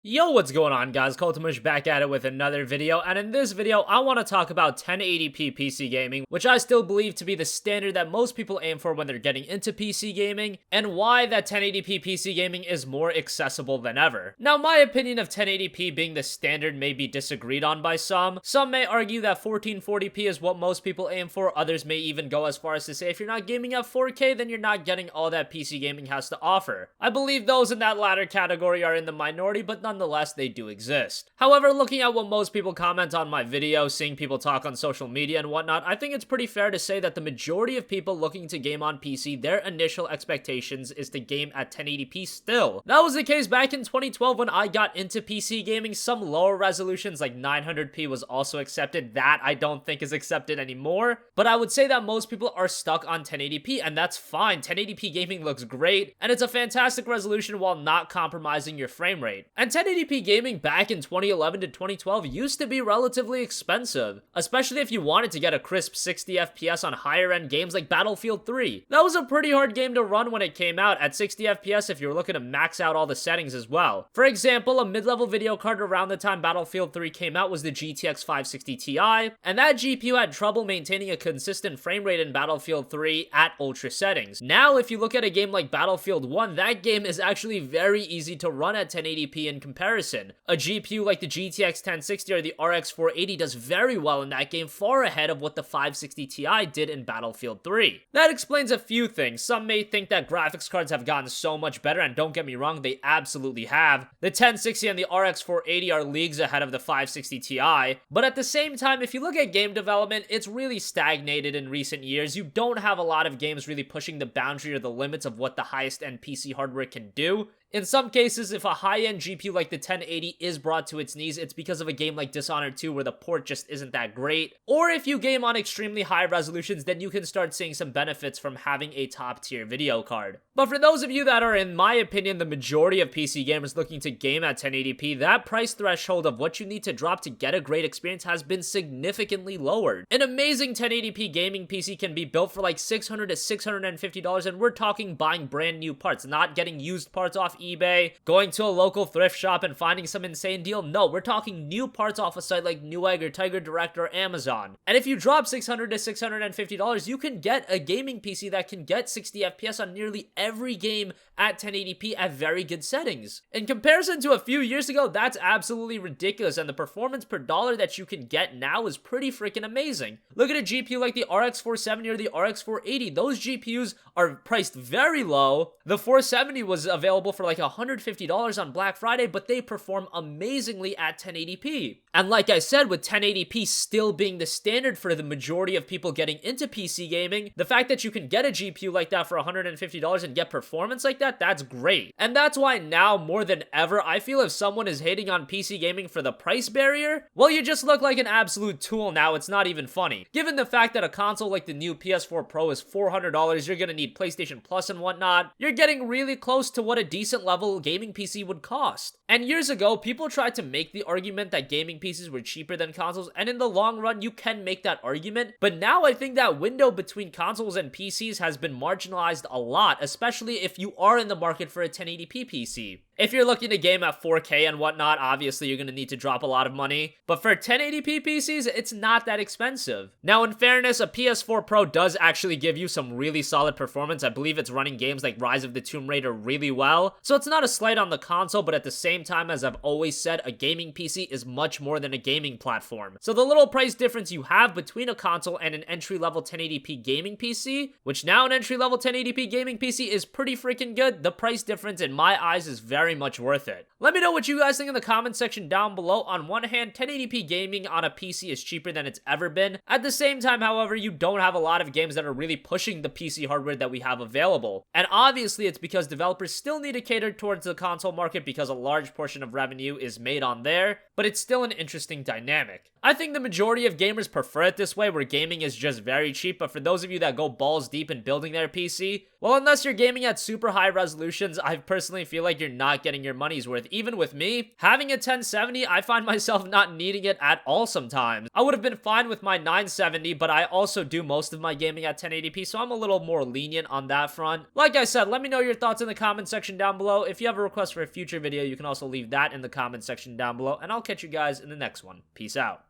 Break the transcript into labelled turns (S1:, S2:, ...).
S1: Yo, what's going on, guys? CultofMush back at it with another video, and in this video, I want to talk about 1080p PC gaming, which I still believe to be the standard that most people aim for when they're getting into PC gaming, and why that 1080p PC gaming is more accessible than ever. Now, my opinion of 1080p being the standard may be disagreed on by some. Some may argue that 1440p is what most people aim for. Others may even go as far as to say if you're not gaming at 4K, then you're not getting all that PC gaming has to offer. I believe those in that latter category are in the minority, but nonetheless, they do exist. However, looking at what most people comment on my video, seeing people talk on social media and whatnot, I think it's pretty fair to say that the majority of people looking to game on PC, their initial expectations is to game at 1080p still. That was the case back in 2012 when I got into PC gaming. Some lower resolutions like 900p was also accepted. That I don't think is accepted anymore, but I would say that most people are stuck on 1080p, and that's fine. 1080p gaming looks great, and it's a fantastic resolution while not compromising your frame rate. And 1080p gaming back in 2011 to 2012 used to be relatively expensive, especially if you wanted to get a crisp 60 FPS on higher end games like Battlefield 3. That was a pretty hard game to run when it came out at 60 FPS if you're looking to max out all the settings as well. For example, a mid-level video card around the time Battlefield 3 came out was the GTX 560 Ti, and that GPU had trouble maintaining a consistent frame rate in Battlefield 3 at ultra settings. Now, if you look at a game like Battlefield 1, that game is actually very easy to run at 1080p in comparison. A GPU like the GTX 1060 or the RX 480 does very well in that game, far ahead of what the 560 Ti did in Battlefield 3. That explains a few things. Some may think that graphics cards have gotten so much better, and don't get me wrong, they absolutely have. The 1060 and the RX 480 are leagues ahead of the 560 Ti, but at the same time, if you look at game development, it's really stagnated in recent years. You don't have a lot of games really pushing the boundary or the limits of what the highest end PC hardware can do. In some cases, if a high-end GPU like the 1080 is brought to its knees, it's because of a game like Dishonored 2 where the port just isn't that great. Or if you game on extremely high resolutions, then you can start seeing some benefits from having a top-tier video card. But for those of you that are, in my opinion, the majority of PC gamers looking to game at 1080p, that price threshold of what you need to drop to get a great experience has been significantly lowered. An amazing 1080p gaming PC can be built for like $600 to $650, and we're talking buying brand new parts, not getting used parts off eBay, going to a local thrift shop and finding some insane deal. No, we're talking new parts off a site like Newegg or Tiger Direct or Amazon. And if you drop $600 to $650, you can get a gaming PC that can get 60 FPS on nearly every game at 1080p at very good settings. In comparison to a few years ago, that's absolutely ridiculous, and the performance per dollar that you can get now is pretty freaking amazing. Look at a GPU like the RX 470 or the RX 480. Those GPUs are priced very low. The 470 was available for like $150 on Black Friday, but they perform amazingly at 1080p. And like I said, with 1080p still being the standard for the majority of people getting into PC gaming, the fact that you can get a GPU like that for $150 and get performance like that, that's great. And that's why now more than ever, I feel if someone is hating on PC gaming for the price barrier, well, you just look like an absolute tool now. It's not even funny. Given the fact that a console like the new PS4 Pro is $400, you're gonna need PlayStation Plus and whatnot, you're getting really close to what a decent level gaming PC would cost. And years ago, people tried to make the argument that gaming PCs were cheaper than consoles, and in the long run, you can make that argument, but now I think that window between consoles and PCs has been marginalized a lot, especially if you are in the market for a 1080p PC. If you're looking to game at 4K and whatnot, obviously you're going to need to drop a lot of money, but for 1080p PCs, it's not that expensive. Now, in fairness, a PS4 Pro does actually give you some really solid performance. I believe it's running games like Rise of the Tomb Raider really well, so it's not a slight on the console, but at the same time, as I've always said, a gaming PC is much more than a gaming platform. So the little price difference you have between a console and an entry-level 1080p gaming PC, which now an entry-level 1080p gaming PC is pretty freaking good, the price difference in my eyes is very much worth it. Let me know what you guys think in the comment section down below. On one hand, 1080p gaming on a PC is cheaper than it's ever been. At the same time, however, you don't have a lot of games that are really pushing the PC hardware that we have available. And obviously, it's because developers still need to cater towards the console market because a large portion of revenue is made on there, but it's still an interesting dynamic. I think the majority of gamers prefer it this way, where gaming is just very cheap, but for those of you that go balls deep in building their PC, well, unless you're gaming at super high resolutions, I personally feel like you're not not getting your money's worth. Even with me, having a 1070, I find myself not needing it at all sometimes. I would have been fine with my 970, but I also do most of my gaming at 1080p, so I'm a little more lenient on that front. Like I said, let me know your thoughts in the comment section down below. If you have a request for a future video, you can also leave that in the comment section down below, and I'll catch you guys in the next one. Peace out.